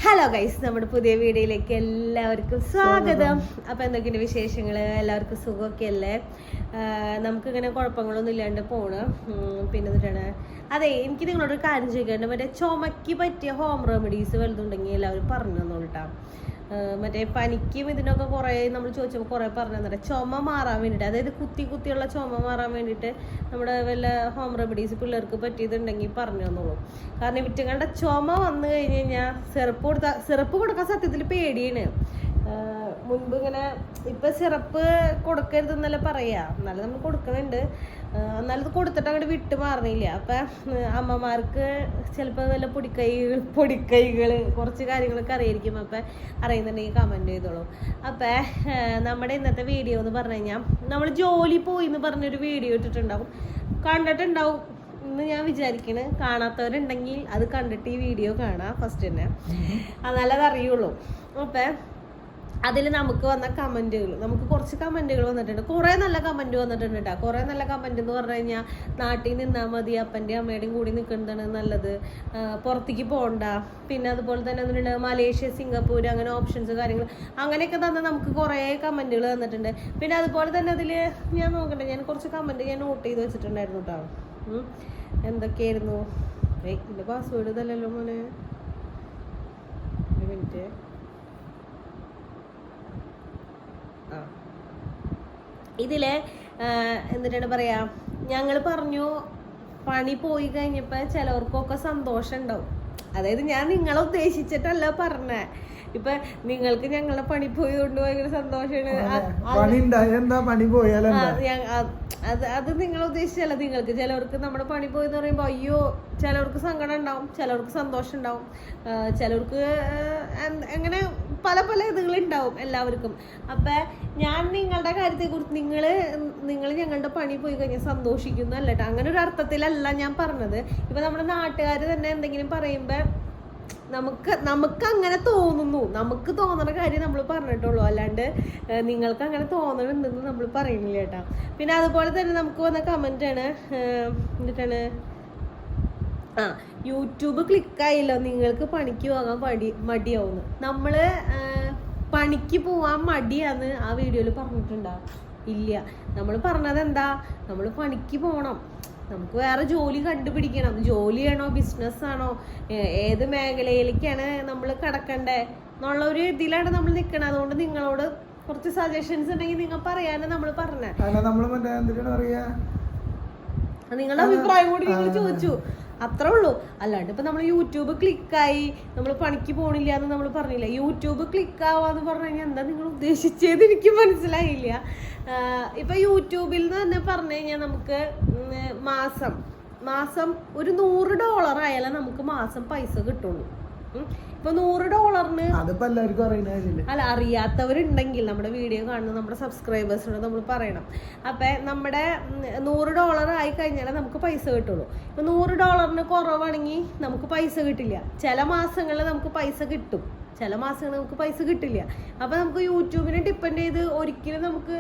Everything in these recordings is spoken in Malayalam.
ഹലോ ഗൈസ്, നമ്മുടെ പുതിയ വീഡിയോയിലേക്ക് എല്ലാവർക്കും സ്വാഗതം. അപ്പോൾ എന്തൊക്കെയുണ്ട് വിശേഷങ്ങൾ? എല്ലാവർക്കും സുഖമൊക്കെ അല്ലേ? നമുക്കിങ്ങനെ കുഴപ്പങ്ങളൊന്നും ഇല്ലാണ്ട് പോണ്. പിന്നെ എന്നിട്ടാണ് അതെ, എനിക്ക് നിങ്ങളോടൊരു കാര്യം ചോദിക്കാണ്ട്, മറ്റേ ചുമക്ക് പറ്റിയ ഹോം റെമഡീസ് വലുതുണ്ടെങ്കിൽ എല്ലാവരും പറഞ്ഞു തന്നോളൂട്ടാ. മറ്റേ പനിക്കും ഇതിനൊക്കെ കുറേ നമ്മൾ ചോദിച്ചപ്പോൾ കുറേ പറഞ്ഞു തന്നിട്ട് ചുമ മാറാൻ വേണ്ടിയിട്ട്, അതായത് കുത്തിയുള്ള ചുമ മാറാൻ വേണ്ടിയിട്ട് നമ്മുടെ വല്ല ഹോം റെമഡീസ് പിള്ളേർക്ക് പറ്റിയതുണ്ടെങ്കിൽ പറഞ്ഞു തന്നോളൂ. കാരണം വിറ്റങ്ങളുടെ ചുമ വന്നു കഴിഞ്ഞ് കഴിഞ്ഞാൽ സിറപ്പ് കൊടുക്കാൻ സത്യത്തിൽ പേടിയാണ്. മുൻപ് ഇങ്ങനെ ഇപ്പം സിറപ്പ് കൊടുക്കരുതെന്നല്ല പറയാ, എന്നാലും നമ്മൾ കൊടുക്കുന്നുണ്ട്. എന്നാലും ഇത് കൊടുത്തിട്ട് അങ്ങോട്ട് വിട്ട് മാറണില്ല. അപ്പം അമ്മമാർക്ക് ചിലപ്പോൾ വല്ല പൊടിക്കൈകൾ കുറച്ച് കാര്യങ്ങളൊക്കെ അറിയായിരിക്കും. അപ്പം അറിയുന്നുണ്ടെങ്കിൽ കമൻറ്റ് ചെയ്തോളൂ. അപ്പം നമ്മുടെ ഇന്നത്തെ വീഡിയോ എന്ന് പറഞ്ഞു കഴിഞ്ഞാൽ, നമ്മൾ ജോലി പോയി എന്ന് പറഞ്ഞൊരു വീഡിയോ ഇട്ടിട്ടുണ്ടാവും, കണ്ടിട്ടുണ്ടാവും എന്ന് ഞാൻ വിചാരിക്കണ്. കാണാത്തവരുണ്ടെങ്കിൽ അത് കണ്ടിട്ട് ഈ വീഡിയോ കാണാം ഫസ്റ്റ് തന്നെ, എന്നാലേ അതറിയുള്ളൂ. അപ്പം അതിൽ നമുക്ക് വന്ന കമൻറ്റുകൾ, നമുക്ക് കുറച്ച് കമൻറ്റുകൾ വന്നിട്ടുണ്ട്. കുറേ നല്ല കമൻറ്റ് വന്നിട്ടുണ്ട് കേട്ടോ. കുറേ നല്ല കമൻറ്റ് എന്ന് പറഞ്ഞു കഴിഞ്ഞാൽ, നാട്ടിൽ നിന്നാൽ മതി, അപ്പൻ്റെയും അമ്മയുടെയും കൂടി നിൽക്കുന്നതാണ് നല്ലത്, പുറത്തേക്ക് പോകണ്ട, പിന്നെ അതുപോലെ തന്നെ അതിനുള്ള മലേഷ്യ, സിംഗപ്പൂർ, അങ്ങനെ ഓപ്ഷൻസ് കാര്യങ്ങൾ അങ്ങനെയൊക്കെ തന്നെ നമുക്ക് കുറേ കമൻറ്റുകൾ തന്നിട്ടുണ്ട്. പിന്നെ അതുപോലെ തന്നെ അതിൽ ഞാൻ നോക്കട്ടെ, ഞാൻ കുറച്ച് കമൻറ്റ് ഞാൻ നോട്ട് ചെയ്ത് വെച്ചിട്ടുണ്ടായിരുന്നു കേട്ടോ. എന്തൊക്കെയായിരുന്നു? ഇതിൻ്റെ പാസ്വേഡ് ഇതല്ലല്ലോ മോനെ, ഒരു മിനിറ്റ്. ഇതില് എന്നിട്ടാണ് പറയാ, ഞങ്ങൾ പറഞ്ഞു പണി പോയി കഴിഞ്ഞപ്പോൾ ചിലവർക്കൊക്കെ സന്തോഷം ഉണ്ടാവും. അതായത് ഞാൻ നിങ്ങളെ ഉദ്ദേശിച്ചിട്ടല്ല പറഞ്ഞേ. ഇപ്പൊ നിങ്ങൾക്ക് ഞങ്ങളുടെ പണി പോയതുകൊണ്ട് ഭയങ്കര സന്തോഷമാണ്. അത് നിങ്ങളെ ഉദ്ദേശിച്ചല്ല. നിങ്ങൾക്ക് ചിലവർക്ക് നമ്മുടെ പണി പോയെന്ന് പറയുമ്പോൾ അയ്യോ, ചിലവർക്ക് സങ്കടം ഉണ്ടാവും, ചിലവർക്ക് സന്തോഷം ഉണ്ടാവും, ചിലവർക്ക് അങ്ങനെ പല പല ഇതുകളുണ്ടാവും എല്ലാവർക്കും. അപ്പം ഞാൻ നിങ്ങളുടെ കാര്യത്തെക്കുറിച്ച് നിങ്ങൾ ഞങ്ങളുടെ പണി പോയി കഴിഞ്ഞാൽ സന്തോഷിക്കുന്നല്ല കേട്ടോ, അങ്ങനെ ഒരു അർത്ഥത്തിലല്ല ഞാൻ പറഞ്ഞത്. ഇപ്പം നമ്മുടെ നാട്ടുകാർ തന്നെ എന്തെങ്കിലും പറയുമ്പോൾ നമുക്ക് അങ്ങനെ തോന്നുന്നു, നമുക്ക് തോന്നുന്ന കാര്യം നമ്മൾ പറഞ്ഞിട്ടുള്ളൂ, അല്ലാണ്ട് നിങ്ങൾക്ക് അങ്ങനെ തോന്നണമെന്ന് നമ്മൾ പറയുന്നില്ല കേട്ടോ. പിന്നെ അതുപോലെ തന്നെ നമുക്ക് വന്ന കമൻ്റാണ്, എന്നിട്ടാണ് യൂട്യൂബ് ക്ലിക്കായില്ലോ, നിങ്ങൾക്ക് പണിക്ക് പോകാൻ മടിയാവുന്നു. നമ്മൾ പണിക്ക് പോവാൻ മടിയാന്ന് ആ വീഡിയോയിൽ പറഞ്ഞിട്ടുണ്ടാവും? ഇല്ല. നമ്മൾ പറഞ്ഞത് എന്താ, നമ്മൾ പണിക്ക് പോകണം, നമുക്ക് വേറെ ജോലി കണ്ടുപിടിക്കണം. ജോലിയാണോ ബിസിനസ്സാണോ ഏത് മേഖലയിലേക്കാണ് നമ്മൾ കടക്കണ്ടേ എന്നുള്ള ഒരു ഇതിലാണ് നമ്മൾ നിൽക്കണം. അതുകൊണ്ട് നിങ്ങളോട് കുറച്ച് സജഷൻസ് ഉണ്ടെങ്കിൽ നിങ്ങൾ പറയാനാണ് നമ്മൾ പറഞ്ഞത്. നിങ്ങളുടെ അഭിപ്രായം കൂടി നിങ്ങൾ ചോദിച്ചു, അത്രേ ഉള്ളൂ. അല്ലാണ്ട് ഇപ്പൊ നമ്മൾ യൂട്യൂബ് ക്ലിക്കായി നമ്മൾ പണിക്ക് പോണില്ല എന്ന് നമ്മൾ പറഞ്ഞില്ല. യൂട്യൂബ് ക്ലിക്കാവാന്ന് പറഞ്ഞു കഴിഞ്ഞാൽ എന്താ നിങ്ങൾ ഉദ്ദേശിച്ചത് എനിക്ക് മനസ്സിലായില്ല. ഇപ്പൊ യൂട്യൂബിൽ നിന്ന് തന്നെ പറഞ്ഞു കഴിഞ്ഞാൽ നമുക്ക് മാസം ഒരു $100 ആയാലേ നമുക്ക് മാസം പൈസ കിട്ടുള്ളൂ. ഇപ്പൊ $100 അല്ല, അറിയാത്തവരുണ്ടെങ്കിൽ നമ്മുടെ വീഡിയോ കാണുന്ന നമ്മുടെ സബ്സ്ക്രൈബേഴ്സിനോട് നമ്മൾ പറയണം. അപ്പൊ നമ്മുടെ $100 ആയി കഴിഞ്ഞാലേ നമുക്ക് പൈസ കിട്ടുള്ളൂ. ഇപ്പൊ $100 കുറവാണെങ്കിൽ നമുക്ക് പൈസ കിട്ടില്ല. ചില മാസങ്ങളിൽ നമുക്ക് പൈസ കിട്ടും, ചില മാസങ്ങളിൽ നമുക്ക് പൈസ കിട്ടില്ല. അപ്പൊ നമുക്ക് യൂട്യൂബിനെ ഡിപ്പെൻഡ് ചെയ്ത് ഒരിക്കലും നമുക്ക്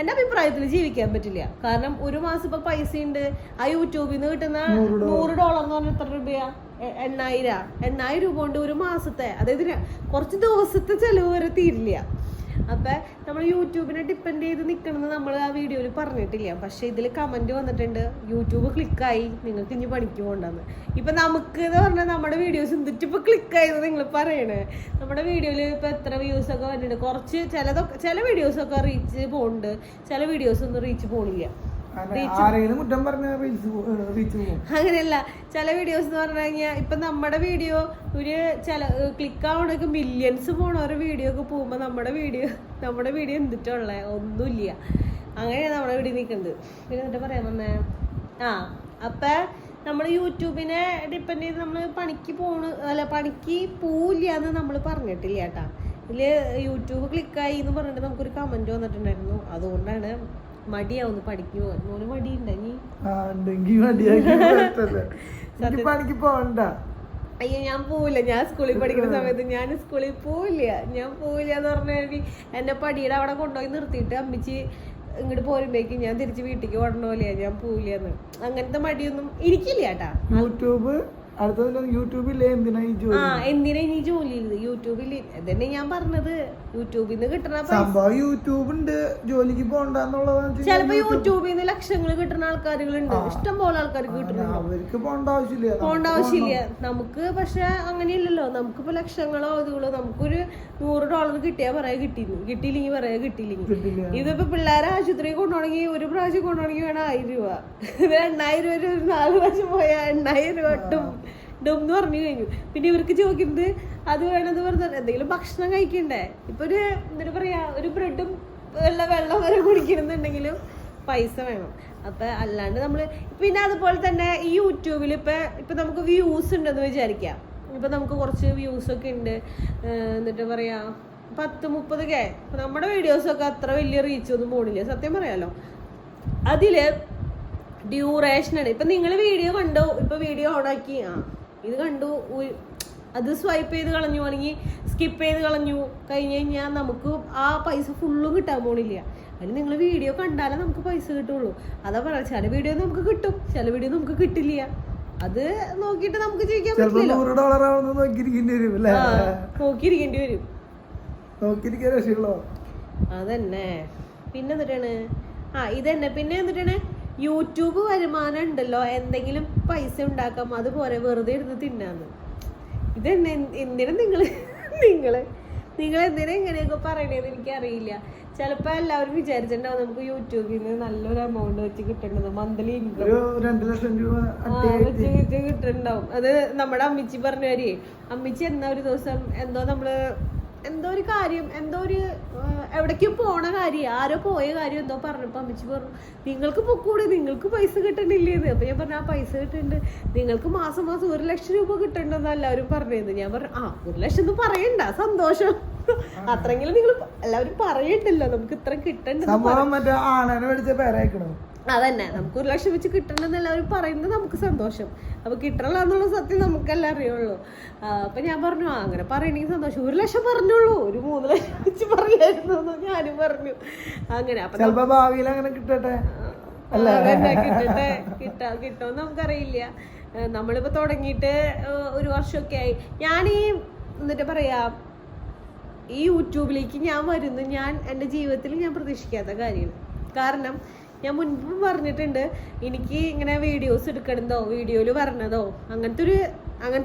എൻ്റെ അഭിപ്രായത്തിൽ ജീവിക്കാൻ പറ്റില്ല. കാരണം ഒരു മാസം ഇപ്പൊ പൈസ ഉണ്ട്, ആ യൂട്യൂബിൽ നിന്ന് കിട്ടുന്ന $100 എന്ന് പറഞ്ഞാൽ എത്ര രൂപയാ? 8,000 രൂപ കൊണ്ട് ഒരു മാസത്തെ, അതായത് കുറച്ച് ദിവസത്തെ ചെലവ് വരെ തീരില്ല. അപ്പൊ നമ്മൾ യൂട്യൂബിനെ ഡിപ്പെൻഡ് ചെയ്ത് നിൽക്കണമെന്ന് നമ്മൾ ആ വീഡിയോയിൽ പറഞ്ഞിട്ടില്ല. പക്ഷെ ഇതിൽ കമന്റ് വന്നിട്ടുണ്ട്, യൂട്യൂബ് ക്ലിക്കായി, നിങ്ങൾക്ക് ഇനി പണിക്ക് പോകണ്ടെന്ന്. ഇപ്പൊ നമുക്ക് എന്ന് പറഞ്ഞാൽ നമ്മുടെ വീഡിയോസ് എന്തിട്ട് ഇപ്പൊ ക്ലിക്കായെന്ന് നിങ്ങൾ പറയണേ. നമ്മുടെ വീഡിയോയിൽ ഇപ്പൊ എത്ര വ്യൂസ് ഒക്കെ വന്നിട്ടുണ്ട്. കുറച്ച് ചില വീഡിയോസ് ഒക്കെ റീച്ച് പോകുന്നുണ്ട്, ചില വീഡിയോസ് ഒന്നും റീച്ച് പോണില്ല. അങ്ങനെയല്ല, ചില വീഡിയോസ് എന്ന് പറഞ്ഞു കഴിഞ്ഞാൽ ഇപ്പൊ നമ്മുടെ വീഡിയോ ഒരു ക്ലിക്ക് ആവണൊക്കെ മില്യൺസ് പോണ ഒരു വീഡിയോ ഒക്കെ പോകുമ്പോ നമ്മുടെ വീഡിയോ എന്തിട്ടുള്ള ഒന്നുമില്ല. അങ്ങനെയാണ് നമ്മുടെ വീഡിയോ നിൽക്കുന്നത്. പിന്നെ എന്നിട്ട് പറയാൻ വന്നേ, അപ്പൊ നമ്മൾ യൂട്യൂബിനെ ഡിപ്പെൻഡ് ചെയ്ത് നമ്മൾ പണിക്ക് പോവില്ല എന്ന് നമ്മൾ പറഞ്ഞിട്ടില്ല കേട്ടാ. ഇതില് യൂട്യൂബ് ക്ലിക്കായി എന്ന് പറഞ്ഞിട്ട് നമുക്കൊരു കമന്റ് വന്നിട്ടുണ്ടായിരുന്നു. അതുകൊണ്ടാണ് മടിയാവുന്നു പണിക്ക് പോകാൻ. മോന് മടിയുണ്ടെങ്കിൽ അയ്യോ ഞാൻ പോവില്ല, ഞാൻ സ്കൂളിൽ പഠിക്കുന്ന സമയത്ത് ഞാൻ സ്കൂളിൽ പോവില്ല എന്ന് പറഞ്ഞാൽ എന്നെ പടിയുടെ അവിടെ കൊണ്ടുപോയി നിർത്തിയിട്ട് അമ്മിച്ച് ഇങ്ങോട്ട് പോരുമ്പോഴേക്കും ഞാൻ തിരിച്ച് വീട്ടിലേക്ക് ഓടണോല്ലേ, ഞാൻ പോവില്ല എന്ന്. അങ്ങനത്തെ മടിയൊന്നും എനിക്കില്ല കേട്ടാ. യൂട്യൂബ് യൂട്യൂബിൽ എന്തിനാ ഈ ജോലി ചെയ്തത്? യൂട്യൂബിൽ ഇതന്നെ ഞാൻ പറഞ്ഞത്, യൂട്യൂബിൽ നിന്ന് കിട്ടണ സംഭവം യൂട്യൂബ് ഉണ്ട്, ജോലിക്ക് പോണ്ടെന്നുള്ളത്. ചിലപ്പോ യൂട്യൂബിൽ നിന്ന് ലക്ഷങ്ങൾ കിട്ടുന്ന ആൾക്കാരുകളുണ്ട്, ഇഷ്ടം പോലെ ആൾക്കാർക്ക് കിട്ടുന്നുണ്ട്. അവർക്ക് പോണ്ട ആവശ്യമില്ല നമുക്ക്. പക്ഷെ അങ്ങനെയല്ലല്ലോ, നമുക്കിപ്പോ ലക്ഷങ്ങളോ ഇതുകളോ, നമുക്കൊരു $100 കിട്ടിയാ പറയാ കിട്ടിയില്ലെങ്കിൽ പറയാ കിട്ടിയില്ലെങ്കിൽ. ഇതിപ്പോ പിള്ളേരെ ആശുപത്രി കൊണ്ടുപോകണമെങ്കിൽ ഒരു പ്രാവശ്യം കൊണ്ടുപോകണമെങ്കിൽ വേണം 1000 രൂപ. ഇത് 8000 രൂപ ഒരു 4 പ്രാവശ്യം പോയാൽ 8000 രൂപ ഡും എന്ന് പറഞ്ഞു കഴിഞ്ഞു. പിന്നെ ഇവർക്ക് ചോദിക്കുന്നത് അത് വേണമെന്ന് പറഞ്ഞാൽ എന്തെങ്കിലും ഭക്ഷണം കഴിക്കണ്ടേ. ഇപ്പൊ എന്താ പറയാ, ഒരു ബ്രെഡും വെള്ളം വരെ കുടിക്കണമെന്നുണ്ടെങ്കിലും പൈസ വേണം. അപ്പൊ അല്ലാണ്ട് നമ്മള് പിന്നെ അതുപോലെ തന്നെ ഈ യൂട്യൂബിൽ ഇപ്പൊ നമുക്ക് വ്യൂസ് ഉണ്ടെന്ന് വിചാരിക്കാം. ഇപ്പൊ നമുക്ക് കുറച്ച് വ്യൂസ് ഒക്കെ ഉണ്ട്, എന്നിട്ട് പറയാ 10-30K. നമ്മുടെ വീഡിയോസൊക്കെ അത്ര വലിയ റീച്ച് ഒന്നും പോണില്ല, സത്യം പറയാലോ. അതില് ഡ്യൂറേഷനാണ്. ഇപ്പൊ നിങ്ങൾ വീഡിയോ കണ്ടു, ഇപ്പൊ വീഡിയോ ഓണാക്കി ഇത് കണ്ടു, അത് സ്വൈപ്പ് ചെയ്ത് കളഞ്ഞു അല്ലെങ്കിൽ സ്കിപ്പ് ചെയ്ത് കളഞ്ഞു കഴിഞ്ഞ് കഴിഞ്ഞാൽ നമുക്ക് ആ പൈസ ഫുള്ളും കിട്ടാൻ പോണില്ല. അതിന് നിങ്ങൾ വീഡിയോ കണ്ടാലേ നമുക്ക് പൈസ കിട്ടുള്ളൂ. അതാ പറയാ, ചില വീഡിയോ നമുക്ക് കിട്ടും, ചില വീഡിയോ നമുക്ക് കിട്ടില്ല. അത് നോക്കിയിട്ട് നമുക്ക് ജീവിക്കാൻ പറ്റില്ല, നോക്കിയിരിക്കേണ്ടി വരും. അതന്നെ. പിന്നെ എന്നിട്ടാണ് ഇതന്നെ. പിന്നെ എന്നിട്ടാണ് യൂട്യൂബ് വരുമാനം ഉണ്ടല്ലോ, എന്തെങ്കിലും പൈസ ഉണ്ടാക്കാം, അതുപോലെ വെറുതെ ഇരുന്ന് തിന്നാന്ന്. ഇതന്നെ. എന്തിനാ നിങ്ങൾ എന്തിനാ ഇങ്ങനെയൊക്കെ പറയണേന്ന് എനിക്കറിയില്ല. ചിലപ്പോ എല്ലാവരും വിചാരിച്ചിട്ടുണ്ടാവും നമുക്ക് യൂട്യൂബിൽ നിന്ന് നല്ലൊരു എമൗണ്ട് വെച്ച് കിട്ടേണ്ടത്, മന്ത്ലി ഇൻകം 2 ലക്ഷം രൂപ വെച്ച് കിട്ടുന്നുണ്ടാവും. അത് നമ്മുടെ അമ്മിച്ചി പറഞ്ഞ കാര്യം. അമ്മിച്ചി എന്നാ ഒരു ദിവസം എന്തോ ഒരു കാര്യം, എവിടേക്കും പോണ കാര്യം, ആരോ പോയ കാര്യം എന്തോ പറഞ്ഞപ്പോ അമ്മച്ചി പറഞ്ഞു, നിങ്ങൾക്ക് പൊക്കൂടെ, നിങ്ങൾക്ക് പൈസ കിട്ടണില്ലേന്ന്. അപ്പൊ ഞാൻ പറഞ്ഞു, ആ പൈസ കിട്ടുന്നുണ്ട്, നിങ്ങൾക്ക് മാസം 1 ലക്ഷം രൂപ കിട്ടണ്ടെന്ന് എല്ലാവരും പറഞ്ഞത്. ഞാൻ പറഞ്ഞു, 1 ലക്ഷം ഒന്നും പറയണ്ട, സന്തോഷം, അത്രയെങ്കിലും നിങ്ങൾ എല്ലാവരും പറയണ്ടല്ലോ, നമുക്ക് ഇത്ര കിട്ടണ്ട. അതന്നെ, നമുക്ക് 1 ലക്ഷം വെച്ച് കിട്ടണമെന്ന് എല്ലാവരും പറയുന്നത് നമുക്ക് സന്തോഷം. അപ്പൊ കിട്ടണല്ലോ എന്നുള്ള സത്യം നമുക്കെല്ലാം അറിയുള്ളൂ. അപ്പൊ ഞാൻ പറഞ്ഞു, അങ്ങനെ പറയണെങ്കിൽ സന്തോഷം. 1 ലക്ഷം പറഞ്ഞോളൂ, ഒരു 3 ലക്ഷം വെച്ച് പറയായിരുന്നു ഞാനും പറഞ്ഞു. അങ്ങനെ അപ്പൊ ഭാവിയിൽ അങ്ങനെ കിട്ടട്ടെ, കിട്ടുമെന്ന് നമുക്കറിയില്ല. നമ്മളിപ്പോ തുടങ്ങിയിട്ട് 1 വർഷമൊക്കെ ആയി. എന്നിട്ട് പറയാ, ഈ യൂട്യൂബിലേക്ക് ഞാൻ വരുന്നു, എൻ്റെ ജീവിതത്തിൽ ഞാൻ പ്രതീക്ഷിക്കാത്ത കാര്യമാണ്. കാരണം ഞാൻ മുൻപ് പറഞ്ഞിട്ടുണ്ട്, എനിക്ക് ഇങ്ങനെ വീഡിയോസ് എടുക്കണതോ വീഡിയോയിൽ വരണതോ അങ്ങനത്തെ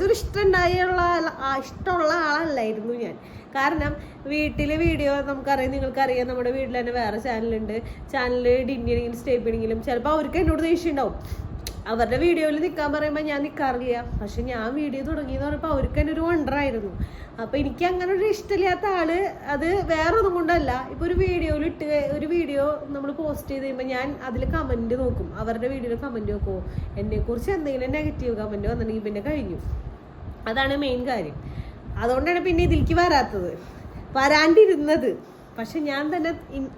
ഒരു ഇഷ്ടമുള്ള ആളല്ലായിരുന്നു ഞാൻ. കാരണം വീട്ടിലെ വീഡിയോ നിങ്ങൾക്കറിയാം, നമ്മുടെ വീട്ടിൽ തന്നെ വേറെ ചാനലുണ്ട്. ചാനല് ഡിന്നിയെങ്കിലും സ്റ്റേപ്പിണെങ്കിലും ചിലപ്പോൾ അവർക്ക് എന്നോട് ദേഷ്യം ഉണ്ടാവും. അവരുടെ വീഡിയോയിൽ നിൽക്കാൻ പറയുമ്പോൾ ഞാൻ നിൽക്കാറില്ല. പക്ഷെ ഞാൻ വീഡിയോ തുടങ്ങിയെന്ന് പറഞ്ഞപ്പോൾ അവർക്ക് തന്നെ ഒരു വണ്ടറായിരുന്നു. അപ്പം എനിക്ക് അങ്ങനെ ഒരു ഇഷ്ടമില്ലാത്ത ആള് അത് വേറെ ഒന്നും കൊണ്ടല്ല. ഇപ്പോൾ ഒരു വീഡിയോ നമ്മൾ പോസ്റ്റ് ചെയ്ത് കഴിയുമ്പോൾ ഞാൻ അതിൽ കമൻറ്റ് നോക്കും, അവരുടെ വീഡിയോയിൽ കമൻറ്റ് നോക്കുമോ, എന്നെക്കുറിച്ച് എന്തെങ്കിലും നെഗറ്റീവ് കമൻറ്റ് വന്നിട്ടുണ്ടെങ്കിൽ പിന്നെ കഴിഞ്ഞു. അതാണ് മെയിൻ കാര്യം. അതുകൊണ്ടാണ് പിന്നെ ഇതിലേക്ക് വരാണ്ടിരുന്നത്. പക്ഷെ ഞാൻ തന്നെ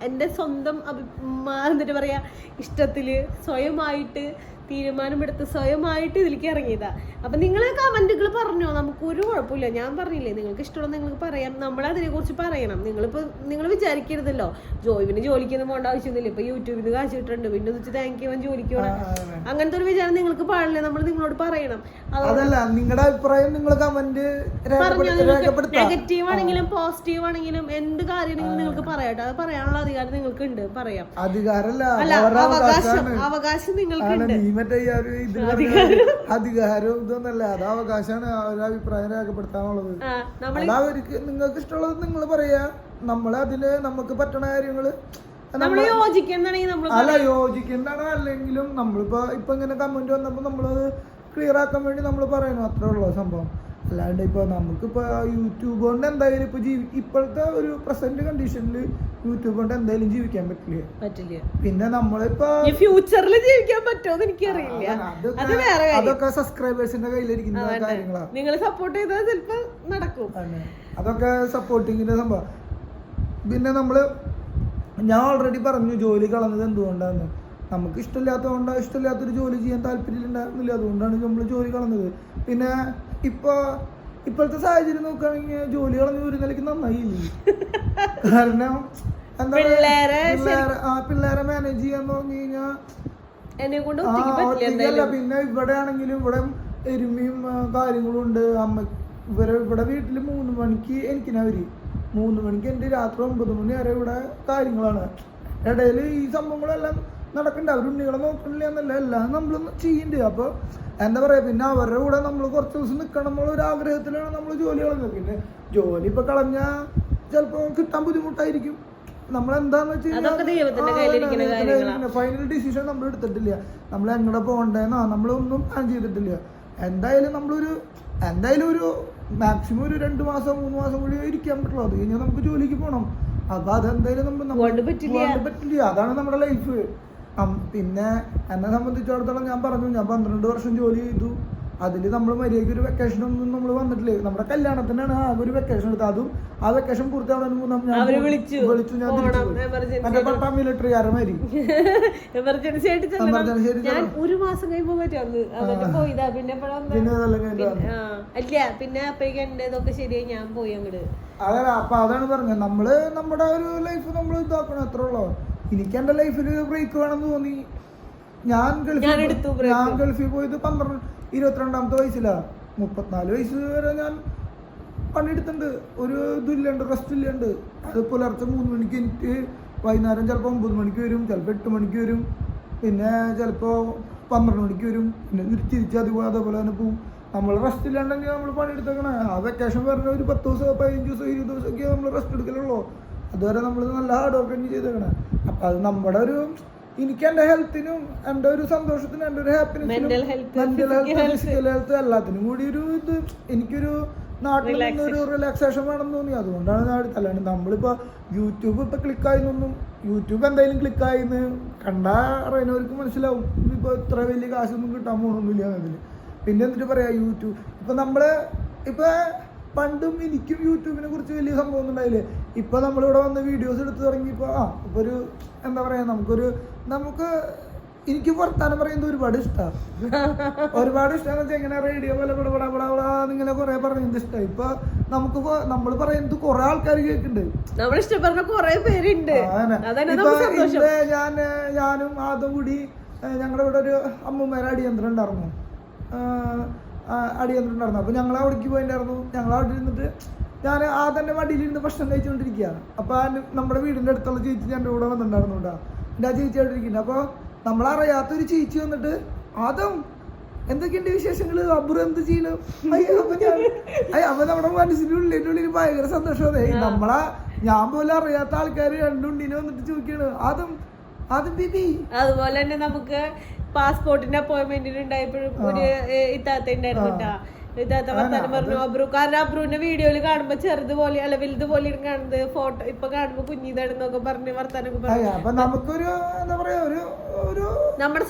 എൻ്റെ സ്വന്തം എന്നിട്ട് പറയാ ഇഷ്ടത്തിൽ സ്വയമായിട്ട് തീരുമാനമെടുത്ത് സ്വയമായിട്ട് ഇതിലേക്ക് ഇറങ്ങിയതാ. അപ്പൊ നിങ്ങൾ കമന്റുകൾ പറഞ്ഞോ, നമുക്കൊരു കുഴപ്പമില്ല. ഞാൻ പറഞ്ഞില്ലേ, നിങ്ങൾക്ക് ഇഷ്ടമുള്ള നിങ്ങൾക്ക് പറയാം, നമ്മളതിനെ കുറിച്ച് പറയണം. നിങ്ങൾ വിചാരിക്കരുതല്ലോ ജോയിന് ജോലിക്കൊന്നും പോകേണ്ട ആവശ്യമൊന്നുമില്ല, ഇപ്പൊ യൂട്യൂബിൽ കാശ് കിട്ടുന്നുണ്ട്, പിന്നെ വെച്ച് താങ്ക് യു ജോലിക്ക് പോകണം, അങ്ങനത്തെ ഒരു വിചാരം നിങ്ങൾക്ക് പാടില്ല. നമ്മൾ നിങ്ങളോട് പറയണം. അതല്ല, നിങ്ങളുടെ അഭിപ്രായം നിങ്ങൾ കമന്റ് നെഗറ്റീവ് ആണെങ്കിലും പോസിറ്റീവ് ആണെങ്കിലും എന്ത് കാര്യമാണെങ്കിലും നിങ്ങൾക്ക് പറയാട്ടോ. അത് പറയാനുള്ള അധികാരം നിങ്ങൾക്ക് ഉണ്ട്, പറയാം. അവകാശം നിങ്ങൾക്കുണ്ട്. അധികാരവും ഇതൊന്നല്ല, അത് അവകാശമാണ്. അഭിപ്രായം രേഖപ്പെടുത്താനുള്ളത് അവർക്ക്. നിങ്ങൾക്ക് ഇഷ്ടമുള്ളത് നിങ്ങൾ പറയാ, നമ്മളതില് നമുക്ക് പറ്റണ കാര്യങ്ങള് യോജിക്കുന്നതാണ്. അല്ലെങ്കിലും നമ്മളിപ്പോ ഇങ്ങനെ കമന്റ് വന്നപ്പോ നമ്മളത് ക്ലിയർ ആക്കാൻ വേണ്ടി നമ്മൾ പറയുന്നു, അത്രേ ഉള്ളൂ സംഭവം. അല്ലാണ്ട് ഇപ്പൊ നമുക്കിപ്പോ യൂട്യൂബ് കൊണ്ട് എന്തായാലും ഇപ്പോഴത്തെ ഒരു പ്രസന്റ് കണ്ടീഷനിൽ യൂട്യൂബ് കൊണ്ട് എന്തായാലും ജീവിക്കാൻ പറ്റില്ല. പിന്നെ നമ്മളിപ്പോ ഫ്യൂച്ചറിൽ ജീവിക്കാൻ പറ്റുമോ എനിക്കറിയില്ല. അതൊക്കെ സബ്സ്ക്രൈബേഴ്സിന്റെ കയ്യിലിരിക്കുന്ന കാര്യങ്ങളാണ്. നിങ്ങൾ സപ്പോർട്ട് ചെയ്താൽ ചിലപ്പോ നടക്കും. അതൊക്കെ സപ്പോർട്ടിങ്ങിന്റെ സംഭവം. പിന്നെ ഞാൻ ഓൾറെഡി പറഞ്ഞു ജോലി കളഞ്ഞത് എന്തുകൊണ്ടാന്ന്. നമുക്ക് ഇഷ്ടമില്ലാത്തൊരു ജോലി ചെയ്യാൻ താല്പര്യമില്ലായിരുന്നില്ല, അതുകൊണ്ടാണ് നമ്മൾ ജോലി കളഞ്ഞത്. പിന്നെ ഇപ്പോഴത്തെ സാഹചര്യം നോക്കുകയാണെങ്കിൽ ജോലി കളഞ്ഞ ഒരു നിലയ്ക്ക് നന്നായില്ലേ. കാരണം എന്താ പിള്ളേരെ മാനേജ് ചെയ്യാൻ തോന്നി കഴിഞ്ഞാൽ ഒറ്റയ്ക്കല്ല. പിന്നെ ഇവിടെ ആണെങ്കിലും ഇവിടെ എരുമയും കാര്യങ്ങളും ഉണ്ട്. ഇവിടെ വീട്ടിൽ 3 മണിക്ക് എനിക്കിനാ വരി 3 മണിക്ക് എൻ്റെ രാത്രി 9 മണി വരെ ഇവിടെ കാര്യങ്ങളാണ്. ഇടയിൽ ഈ സംഭവങ്ങളെല്ലാം നടക്കണ്ട. അവർ ഉണ്ണികളെ നോക്കണില്ല എന്നല്ല, എല്ലാം നമ്മൾ ചെയ്യുന്നുണ്ട്. അപ്പോൾ എന്താ പറയുക, പിന്നെ അവരുടെ കൂടെ നമ്മൾ കുറച്ച് ദിവസം നിൽക്കണം എന്നുള്ള ഒരു ആഗ്രഹത്തിലാണ് നമ്മൾ ജോലി കളഞ്ഞത്. പിന്നെ ജോലി ഇപ്പോൾ കളഞ്ഞാൽ ചിലപ്പോൾ കിട്ടാൻ ബുദ്ധിമുട്ടായിരിക്കും. നമ്മളെന്താന്ന് വെച്ച് കഴിഞ്ഞാൽ ഫൈനൽ ഡിസിഷൻ നമ്മൾ എടുത്തിട്ടില്ല. നമ്മൾ എങ്ങടെ പോകണ്ടേന്നോ നമ്മളൊന്നും പ്ലാൻ ചെയ്തിട്ടില്ല. എന്തായാലും ഒരു മാക്സിമം ഒരു 2 മാസം 3 മാസം കൂടി ഇരിക്കാൻ പറ്റുള്ളൂ. അത് കഴിഞ്ഞാൽ നമുക്ക് ജോലിക്ക് പോകണം. അപ്പൊ അതെന്തായാലും നമുക്ക് പറ്റില്ല. അതാണ് നമ്മുടെ ലൈഫ്. പിന്നെ എന്നെ സംബന്ധിച്ചിടത്തോളം ഞാൻ പറഞ്ഞു, ഞാൻ 12 വർഷം ജോലി ചെയ്തു. അതിൽ നമ്മൾ മര്യാദയ്ക്ക് ഒരു വെക്കേഷൻ ഒന്നും നമ്മൾ വന്നിട്ടില്ലേ. നമ്മുടെ കല്യാണത്തിനാണ് ആകെ ഒരു വെക്കേഷൻ എടുത്തത്. അതും ആ വെക്കേഷൻ പൂർത്തിയാവുന്നതിന് മുമ്പ് ഞാൻ വിളിച്ചു. ഞാൻ മറ്റേ പട്ടാ മിലിറ്ററിക്കാരന്മാരി എമർജൻസി ആയിട്ട് ഒരു മാസം കഴിയുമ്പോ പോയതാ. പിന്നെ അല്ല പിന്നെ അപ്പഴേക്ക് എന്റേതൊക്കെ ശരിയായി ഞാൻ പോയി അങ്ങോട്ട്. അതെ, അപ്പൊ അതാണ് പറഞ്ഞത്, നമ്മള് നമ്മുടെ ഒരു ലൈഫ് നമ്മൾ ഇതാക്കണം, അത്ര ഉള്ളൂ. എനിക്ക് എന്റെ ലൈഫിൽ ബ്രേക്ക് വേണമെന്ന് തോന്നി. ഞാൻ ഗൾഫിൽ പോയത് 22ാമത്തെ വയസ്സിലാണ്. 34 വയസ്സ് വരെ ഞാൻ പണിയെടുത്തിട്ടുണ്ട്. ഒരു ഇതില്ലാണ്ട്, റെസ്റ്റ് ഇല്ലാണ്ട്. അത് പുലർച്ചെ 3 മണിക്ക് എനിക്ക് വൈകുന്നേരം ചിലപ്പോൾ 9 മണിക്ക് വരും, ചിലപ്പോൾ 8 മണിക്ക് വരും, പിന്നെ ചിലപ്പോൾ 12 മണിക്ക് വരും, പിന്നെ തിരിച്ച് അതേപോലെ തന്നെ പോവും. നമ്മൾ റെസ്റ്റ് ഇല്ലാണ്ടെങ്കിൽ നമ്മൾ പണിയെടുത്തേക്കണേ. ആ വെക്കേഷൻ പറഞ്ഞ ഒരു 10 ദിവസം 15 ദിവസം 20 ദിവസമൊക്കെ നമ്മൾ റെസ്റ്റ് എടുക്കലുള്ളൂ. അതുവരെ നമ്മൾ നല്ല ഹാർഡ് വർക്ക് തന്നെ ചെയ്തേക്കണേ. അപ്പം അത് നമ്മുടെ ഒരു, എനിക്ക് എൻ്റെ ഹെൽത്തിനും എൻ്റെ ഒരു സന്തോഷത്തിനും എൻ്റെ ഒരു ഹാപ്പിനെസ്സിനും മെന്റൽ ഹെൽത്ത് ഫിസിക്കൽ ഹെൽത്ത് എല്ലാത്തിനും കൂടി ഒരു ഇത്, എനിക്കൊരു നാട്ടിൽ നിന്നൊരു റിലാക്സേഷൻ വേണമെന്ന് തോന്നി. അതുകൊണ്ടാണ് ഞാൻ എടുത്തത്. അല്ലാണ്ട് നമ്മളിപ്പോൾ യൂട്യൂബ് ഇപ്പോൾ ക്ലിക്കായിന്നൊന്നും, യൂട്യൂബ് എന്തായാലും ക്ലിക്കായിന്ന് കണ്ടാൽ അറിയുന്നവർക്ക് മനസ്സിലാവും ഇപ്പോൾ ഇത്ര വലിയ കാശൊന്നും കിട്ടാൻ പോകണമെന്നില്ല എന്നതിൽ. പിന്നെ എന്നിട്ട് പറയാം, യൂട്യൂബ് ഇപ്പം നമ്മൾ ഇപ്പം പണ്ടും എനിക്കും യൂട്യൂബിനെ കുറിച്ച് വലിയ സംഭവം ഒന്നും ഉണ്ടായില്ലേ. ഇപ്പം നമ്മളിവിടെ വന്ന് വീഡിയോസ് എടുത്ത് തുടങ്ങിയപ്പോൾ ഇപ്പോൾ ഒരു എന്താ പറയുക, നമുക്ക് എനിക്ക് വർത്താനം പറയുന്നത് ഒരുപാട് ഇഷ്ടമാണ്. ഒരുപാട് ഇഷ്ടമെന്ന് വെച്ചാൽ ഇങ്ങനെ റേഡിയോ പോലെ ഇങ്ങനെ കുറെ പറയുന്നത് ഇഷ്ടമായി. ഇപ്പൊ നമുക്ക് നമ്മൾ പറയുന്നത് കുറെ ആൾക്കാർ കേൾക്കുന്നുണ്ട്, ഞാനും അതും കൂടി ഞങ്ങളുടെ ഇവിടെ ഒരു അമ്മൂമ്മേരെ അടിയന്തരം ഉണ്ടായിരുന്നു. അപ്പൊ ഞങ്ങൾ അവിടേക്ക് പോയിട്ടുണ്ടായിരുന്നു. ഞങ്ങൾ അവിടെ ഇരുന്നിട്ട് ഞാൻ തന്നെ വണ്ടിയിലിരുന്ന് ഭക്ഷണം കഴിച്ചുകൊണ്ടിരിക്കുകയാണ്. അപ്പൊ നമ്മുടെ വീടിന്റെ അടുത്തുള്ള ചേച്ചി എൻ്റെ കൂടെ വന്നിട്ടുണ്ടായിരുന്നു കേട്ടോ. എൻ്റെ ആ ചേച്ചി അവിടെ ഇരിക്കുന്നത്. അപ്പോൾ നമ്മളറിയാത്തൊരു ചേച്ചി വന്നിട്ട് അതും എന്തൊക്കെയുണ്ട് വിശേഷങ്ങൾ, അബ്രു എന്ത് ചെയ്യണം. അപ്പൊ നമ്മുടെ മനസ്സിൻ്റെ ഉള്ളിൽ ഭയങ്കര സന്തോഷമാണ്. ഞാൻ പോലും അറിയാത്ത ആൾക്കാർ 2 ഉണ്ണിനെ വന്നിട്ട് ചോദിക്കാണ് അതും ബിബി. അതുപോലെ തന്നെ നമുക്ക് പാസ്പോർട്ടിന്റെ അപ്പോയിന്റ്മെന്റിന് ഉണ്ടായപ്പോഴും ഒരു ഇത്താത്ത ഉണ്ടായിരുന്നു കേട്ടാ. ഇത്താത്ത വർത്താനം പറഞ്ഞു അബ്രു. കാരണം അബ്രുവിന്റെ വീഡിയോയിൽ കാണുമ്പോ ചെറുതുപോലെ അല്ല വലുതുപോലെ കാണുന്നത്, ഫോട്ടോ ഇപ്പൊ കാണുമ്പോ കുഞ്ഞിതാണെന്നൊക്കെ പറഞ്ഞ് വർത്താനൊക്കെ പറഞ്ഞു. നമുക്കൊരു എന്താ പറയാ, ഒരു നമ്മുടെ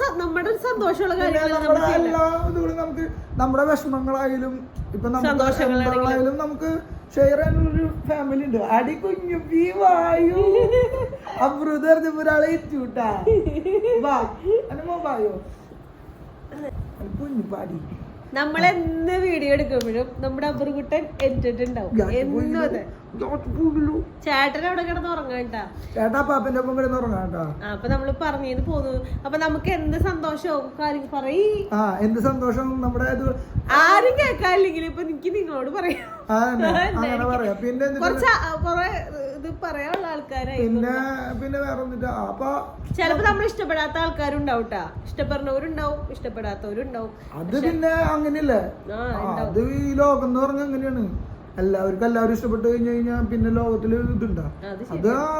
സന്തോഷമുള്ള കാര്യങ്ങൾ നമുക്ക് നമ്മുടെ വിഷമങ്ങളായാലും ഇപ്പൊ സന്തോഷങ്ങളായാലും നമുക്ക് ഷെയർ ചെയ്യാനുള്ളൊരു ഫാമിലി ഉണ്ട്. അടി കുഞ്ഞു വായു അബ്രുത് പറഞ്ഞപ്പോ ഒരാളെ ഇറ്റൂട്ടാ വായോ കുഞ്ഞു പാടി. നമ്മളെന്ന് വീഡിയോ എടുക്കുമ്പോഴും നമ്മുടെ അബ്രുകുട്ടൻ എന്റിട്ടുണ്ടാവും. എന്നും അതെ. ചേട്ടൻ അവിടെ കിടന്ന് ഉറങ്ങാട്ടാ. ചേട്ടാ പാപ്പന്റെ ഒപ്പം കിടന്ന് ഉറങ്ങാട്ടാ. അപ്പൊ നമ്മള് പറഞ്ഞു പോന്നു. അപ്പൊ നമുക്ക് എന്ത് സന്തോഷവും കാര്യം പറയ്. എന്ത് സന്തോഷം നമ്മുടെ ആരും കേൾക്കാനില്ലെങ്കിൽ ഇപ്പൊ എനിക്ക് നിങ്ങളോട് പറയാം. പിന്നെ കുറച്ച് കുറെ ഇത് പറയാനുള്ള ആൾക്കാരായി. പിന്നെ വേറെ ഒന്നിട്ട് അപ്പൊ ചിലപ്പോ നമ്മൾ ഇഷ്ടപ്പെടാത്ത ആൾക്കാരുണ്ടാവൂട്ടാ. ഇഷ്ടപ്പെടുന്നവരുണ്ടാവും, ഇഷ്ടപ്പെടാത്തവരുണ്ടാവും. അത് പിന്നെ അങ്ങനെയല്ലേ, അത് ഈ ലോകം എന്ന് പറഞ്ഞ അങ്ങനെയാണ്. എല്ലാവരും ഇഷ്ടപ്പെട്ട് കഴിഞ്ഞാൽ പിന്നെ ലോകത്തില് ഇതുണ്ടാ.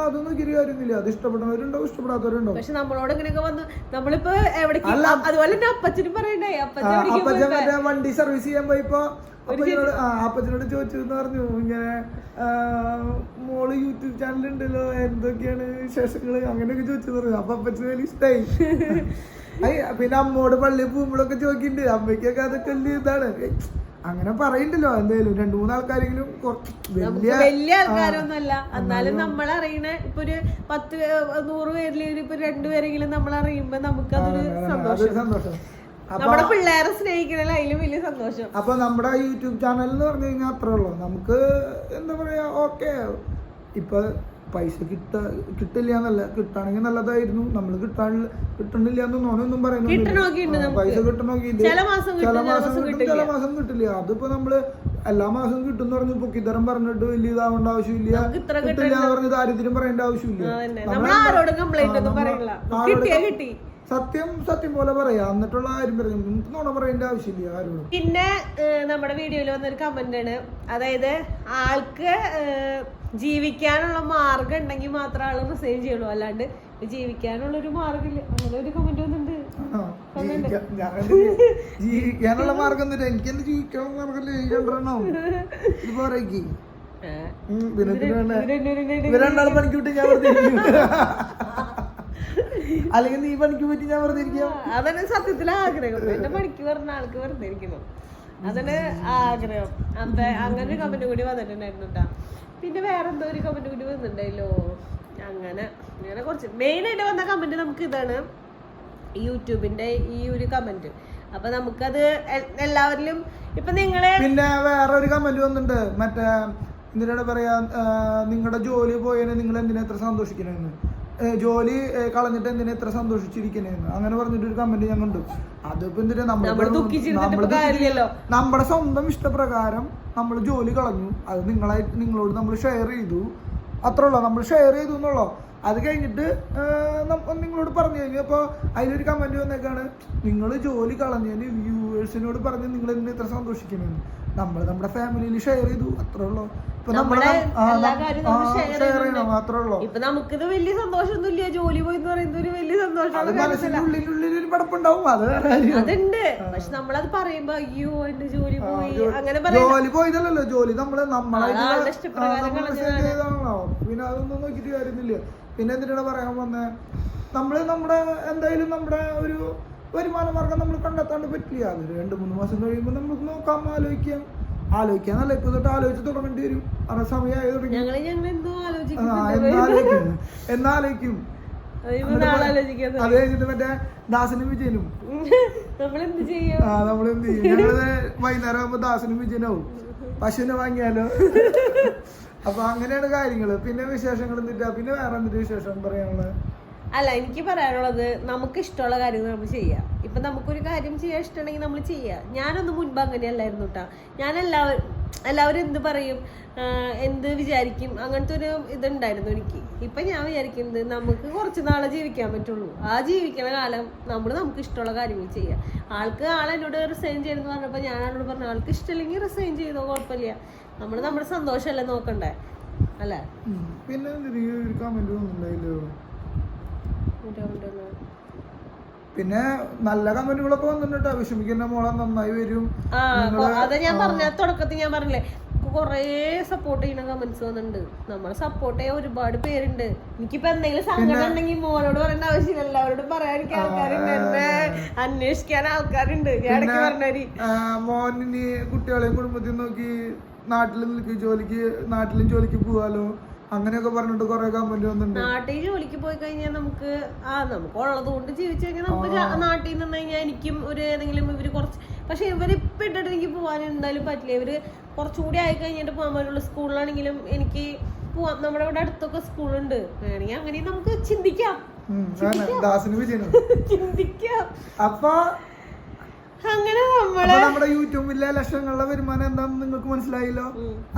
അതൊന്നും ഇരി കാര്യമില്ല. അത് ഇഷ്ടപ്പെടുന്നവരുണ്ടാവും, ഇഷ്ടപ്പെടാത്തവരുണ്ടാവും. പക്ഷെ നമ്മളോട് ഇങ്ങനെയൊക്കെ വന്ന് നമ്മളിപ്പോ എവിടേക്ക്, അതുപോലെ തന്നെ അപ്പച്ചനും പറയണ്ടായി. അപ്പച്ചൻ മറ്റേ വണ്ടി സർവീസ് ചെയ്യാൻ പോയപ്പോ അപ്പച്ചനോട് ചോദിച്ചു എന്ന് പറഞ്ഞു, ഇങ്ങനെ മോള് യൂട്യൂബ് ചാനൽ ഉണ്ടല്ലോ, എന്തൊക്കെയാണ് വിശേഷങ്ങള് അങ്ങനെയൊക്കെ ചോദിച്ചു പറഞ്ഞു. അപ്പൊ അപ്പച്ചന് വലിയ ഇഷ്ടായി. പിന്നെ അമ്മോട് പള്ളിയിൽ പോകുമ്പോഴൊക്കെ ചോദിക്കുന്നുണ്ട്. അമ്മയ്ക്കൊക്കെ അതൊക്കെ വലിയ ഇതാണ്. അങ്ങനെ പറയണ്ടല്ലോ. എന്തായാലും 2-3 ആൾക്കാരെങ്കിലും വലിയ ആൾക്കാരൊന്നുമല്ല, എന്നാലും നമ്മളറിയണ ഇപ്പൊ ഒരു 10-100 പേരിൽ ഇപ്പൊ 2 പേരെങ്കിലും നമ്മളറിയുമ്പോ നമുക്കതൊരു സന്തോഷം. നമ്മുടെ പിള്ളേരെ സ്നേഹിക്കണല്ലോ, അതിലും വലിയ സന്തോഷം. അപ്പൊ നമ്മുടെ യൂട്യൂബ് ചാനൽ എന്ന് പറഞ്ഞു കഴിഞ്ഞാൽ അത്രേ ഉള്ളൂ. നമുക്ക് എന്താ പറയാ, ഓക്കെ ഇപ്പൊ പൈസ കിട്ടില്ല എന്നല്ല, കിട്ടാണെങ്കിൽ നല്ലതായിരുന്നു. നമ്മൾ കിട്ടണില്ല എന്ന് നോനൊന്നും പറയുന്നില്ല. പൈസ കിട്ടണമെങ്കിൽ ചില മാസം കിട്ടും, ചില മാസം കിട്ടില്ല. അതിപ്പോ നമ്മള് എല്ലാ മാസവും കിട്ടും പറഞ്ഞ് പൊക്കിത്തരം പറഞ്ഞിട്ട് വലിയ ഇതാവേണ്ട ആവശ്യമില്ല. കിട്ടില്ല എന്ന് പറഞ്ഞ് ദാരിദ്ര്യം പറയേണ്ട ആവശ്യമില്ല. സത്യം പോലെ പറയാ, എന്നിട്ടുള്ള കാര്യം പറഞ്ഞു. നമുക്ക് നുണ പറയേണ്ട ആവശ്യമില്ല ആരോടും. പിന്നെ നമ്മുടെ വീഡിയോയിൽ വന്നൊരു കമന്റ് ആണ്, അതായത് ആൾക്ക് ജീവിക്കാനുള്ള മാർഗം ഉണ്ടെങ്കിൽ മാത്രം ആള് റിസൈൻ ചെയ്യുള്ളൂ, അല്ലാണ്ട് ജീവിക്കാനുള്ള ഒരു മാർഗമില്ല. അങ്ങനെ ഒരു കമന്റ് വന്നിട്ടുണ്ട്. ജീവിക്കാനുള്ള മാർഗം എനിക്ക് എന്നെ ജീവിക്കാനുള്ള മാർഗം ഇത് പറയ്ക്ക്. പിന്നെ രണ്ടാൾ പണിക്ക് വിട്ട് ഞാൻ വെറുതെ അല്ലെങ്കിൽ നീ പണിക്ക് പറ്റി ഞാൻ വെറുതെ ഇരിക്കാം. അതാണ് സത്യത്തിലെ ആഗ്രഹം. എന്റെ പണിക്ക് പറഞ്ഞ ആൾക്ക് വെറുതെ ഇരിക്കണം, അതാണ് ആഗ്രഹം. അങ്ങനെ ഒരു കമന്റ് കൂടി വന്നിട്ടുണ്ടായിരുന്നു കേട്ടാ. പിന്നെ വേറെന്തോ ഒരു കമന്റ് കൂടി വന്നിട്ടുണ്ടായല്ലോ. അങ്ങനെ കുറച്ച് മെയിൻ ആയിട്ട് വന്ന കമന്റ് നമുക്ക് ഇതാണ്, യൂട്യൂബിന്റെ ഈ ഒരു കമന്റ്. അപ്പൊ നമുക്കത് എല്ലാവരിലും ഇപ്പൊ നിങ്ങളെ. പിന്നെ വേറെ ഒരു കമന്റ് വന്നിട്ടുണ്ട്, മറ്റേ എന്തിനാണ് പറയാ, നിങ്ങളുടെ ജോലി പോയതിന് നിങ്ങൾ എന്തിനാ എത്ര സന്തോഷിക്കണെന്ന്, ജോലി കളഞ്ഞിട്ട് എന്തിനാ എത്ര സന്തോഷിച്ചിരിക്കണേന്ന് അങ്ങനെ പറഞ്ഞിട്ടൊരു കമന്റ് ഞാൻ കണ്ടു. അതിപ്പോ എന്തിനാ നമ്മുടെ സ്വന്തം ഇഷ്ടപ്രകാരം നമ്മൾ ജോലി കളഞ്ഞു, അത് നിങ്ങളോട് നമ്മൾ ഷെയർ ചെയ്തു, അത്ര ഉള്ളോ, നമ്മൾ ഷെയർ ചെയ്തു എന്നുള്ളോ. അത് കഴിഞ്ഞിട്ട് നിങ്ങളോട് പറഞ്ഞു കഴിഞ്ഞു. അപ്പോൾ അതിലൊരു കമന്റ് വന്നേക്കാണ്, നിങ്ങൾ ജോലി കളഞ്ഞതിന് വ്യൂവേഴ്സിനോട് പറഞ്ഞ് നിങ്ങൾ എന്തിനാ ഇത്ര സന്തോഷിക്കണെന്ന്. നമ്മൾ നമ്മുടെ ഫാമിലിയിൽ ഷെയർ ചെയ്തു, അത്രേ ഉള്ളൂ. ഇപ്പൊ നമുക്കിത് വലിയ സന്തോഷമൊന്നുമില്ല, ജോലി പോയി എന്ന് പറയുന്നത് ഒരു വലിയ സന്തോഷമാണ്. മനസ്സിനുള്ളിൽ പടപ്പുണ്ടാവും, അതുണ്ട്. പക്ഷെ നമ്മളത് പറയുമ്പോ അയ്യോ എന്റെ ജോലി പോയി അങ്ങനെ ജോലി പോയതല്ലോ, ജോലി നമ്മളാണോ, പിന്നെ അതൊന്നും നോക്കിയിട്ട് കാര്യമില്ല. പിന്നെ എന്തിനാ പറയാൻ വന്നേ, നമ്മുടെ എന്തായാലും നമ്മുടെ ഒരു വരുമാന മാർഗം നമ്മൾ കണ്ടെത്താണ്ട് പറ്റില്ല. അത് 2-3 മാസം കഴിയുമ്പോൾ നമുക്ക് നോക്കാം, ആലോചിക്കാന്നല്ല, ഇപ്പൊ തൊട്ട് ആലോചിച്ച് തുടങ്ങേണ്ടി വരും. ആ സമയമായി തുടങ്ങി എന്നാലോചിക്കും. അത് കഴിഞ്ഞിട്ട് മറ്റേ ദാസനും വിജയനും നമ്മളെന്ത് ചെയ്യും, ഞങ്ങളത് വൈകുന്നേരം ആകുമ്പോ ദാസനും വിജയനാവും, പശുവിനെ വാങ്ങിയാലോ. അപ്പൊ അങ്ങനെയാണ് കാര്യങ്ങള്. പിന്നെ വിശേഷങ്ങൾ എന്തിട്ടാ, പിന്നെ വേറെ എന്തിട്ട് വിശേഷം പറയാനുള്ളത്? അല്ല, എനിക്ക് പറയാനുള്ളത് നമുക്ക് ഇഷ്ടമുള്ള കാര്യങ്ങൾ നമ്മൾ ചെയ്യാം. ഇപ്പൊ നമുക്കൊരു കാര്യം ചെയ്യാൻ ഇഷ്ടമുണ്ടെങ്കിൽ നമ്മൾ ചെയ്യാം. ഞാനൊന്നും മുൻപ് അങ്ങനെയല്ലായിരുന്നു കേട്ടോ. ഞാൻ എല്ലാവരും എന്ത് പറയും, എന്ത് വിചാരിക്കും, അങ്ങനത്തെ ഒരു ഇതുണ്ടായിരുന്നു എനിക്ക്. ഇപ്പൊ ഞാൻ വിചാരിക്കുന്നത് നമുക്ക് കുറച്ച് നാളെ ജീവിക്കാൻ പറ്റുള്ളൂ. ആ ജീവിക്കണ കാലം നമുക്ക് ഇഷ്ടമുള്ള കാര്യങ്ങൾ ചെയ്യാം. ആളെന്നോട് റിസൈൻ ചെയ്തെന്ന് പറഞ്ഞപ്പോ ഞാൻ ആളോട് പറഞ്ഞു, ആൾക്ക് ഇഷ്ടമില്ലെങ്കിൽ റിസൈൻ ചെയ്തോ, കുഴപ്പമില്ല. നമ്മുടെ സന്തോഷമല്ലേ നോക്കണ്ടേ, അല്ലേ? പിന്നെ പിന്നെ നല്ല കമന്റുകളൊക്കെ വന്നിട്ടുണ്ട്, വിഷമിക്കുന്ന മോളെ നന്നായി വരും. അതാ ഞാൻ പറഞ്ഞ തുടക്കത്തിൽ ഞാൻ പറഞ്ഞില്ലേ, കൊറേ സപ്പോർട്ട് ചെയ്യുന്ന കമന്റ്സ് വന്നിട്ടുണ്ട്. നമ്മളെ സപ്പോർട്ട് ചെയ്യാൻ ഒരുപാട് പേരുണ്ട്. എനിക്കിപ്പോ എന്തെങ്കിലും സങ്കടം ഉണ്ടെങ്കിൽ മോനോട് പറയേണ്ട ആവശ്യമില്ല, എല്ലാവരോടും പറയാൻ എനിക്ക് ആൾക്കാരുണ്ട്, എന്നെ അന്വേഷിക്കാൻ ആൾക്കാരുണ്ട്. ഞാൻ ഇടയ്ക്ക് പറഞ്ഞാല് മോനി കുട്ടികളെയും കുടുംബത്തിൽ നോക്കി നാട്ടിലും ജോലിക്ക് പോവാലോ, അങ്ങനെയൊക്കെ പറഞ്ഞിട്ട് കൊറേ കമന്റ് വന്നിട്ടുണ്ട്. നാട്ടിൽ ജോലിക്ക് പോയി കഴിഞ്ഞാൽ നമുക്ക് ഉള്ളത് കൊണ്ട് ജീവിച്ചു കഴിഞ്ഞാൽ നമുക്ക് നാട്ടിൽ നിന്ന് കഴിഞ്ഞാൽ എനിക്കും ഒരു ഏതെങ്കിലും ഇവര് കുറച്ച്, പക്ഷെ ഇവരിപ്പം ഇട്ടിട്ട് എനിക്ക് പോകാൻ എന്തായാലും പറ്റില്ല. ഇവര് കുറച്ചുകൂടി ആയി കഴിഞ്ഞിട്ട് പോകാൻ പറ്റുള്ളൂ. സ്കൂളിലാണെങ്കിലും എനിക്ക് പോവാം, നമ്മുടെ ഇവിടെ അടുത്തൊക്കെ സ്കൂളുണ്ട്. വേണമെങ്കിൽ അങ്ങനെ നമുക്ക് ചിന്തിക്കാം. അപ്പൊ അങ്ങനെ നമ്മുടെ യൂട്യൂബിലെ ലക്ഷങ്ങളുടെ വരുമാനം എന്താണെന്ന് നിങ്ങൾക്ക് മനസ്സിലായില്ലോ.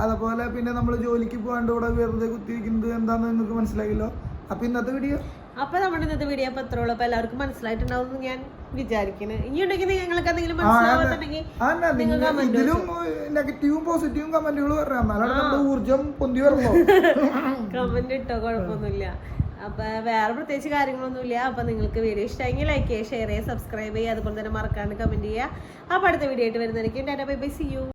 അതുപോലെ പിന്നെ നമ്മൾ ജോലിക്ക് പോകാണ്ട് ഇവിടെ വെറുതെ കുത്തിയിരിക്കുന്നത് എന്താണെന്ന് നിങ്ങൾക്ക് മനസ്സിലായില്ലോ. അപ്പൊ ഇന്നത്തെ വീഡിയോ അപ്പൊ എത്രയുള്ളൂ. അപ്പൊ എല്ലാവർക്കും മനസ്സിലായിട്ടുണ്ടാവും ഞാൻ വിചാരിക്കുന്നു. ഇനി ഉണ്ടെങ്കിൽ നിങ്ങൾക്ക് എന്തെങ്കിലും മനസ്സിലാവുന്നുണ്ടെങ്കിൽ ഇതിലും നെഗറ്റീവും പോസിറ്റീവും കമന്റുകൾ പറയാം, എന്നാലാണ് നമ്മുടെ ഊർജം പൊന്തി വരുമ്പോ കമന്റ് ഇട്ടോ, കുഴപ്പമൊന്നുമില്ല. അപ്പൊ വേറെ പ്രത്യേകിച്ച് കാര്യങ്ങളൊന്നുമില്ല. അപ്പൊ നിങ്ങൾക്ക് വീഡിയോ ഇഷ്ടമെങ്കിൽ ലൈക്ക് ചെയ്യുക, ഷെയർ ചെയ്യുക, സബ്സ്ക്രൈബ് ചെയ്യുക, അതുപോലെ തന്നെ മറക്കാണ്ട് കമന്റ് ചെയ്യുക. അപ്പൊ അടുത്ത വീഡിയോ ആയിട്ട് വരുന്നതായിരിക്കും. Tata, bye bye, see U.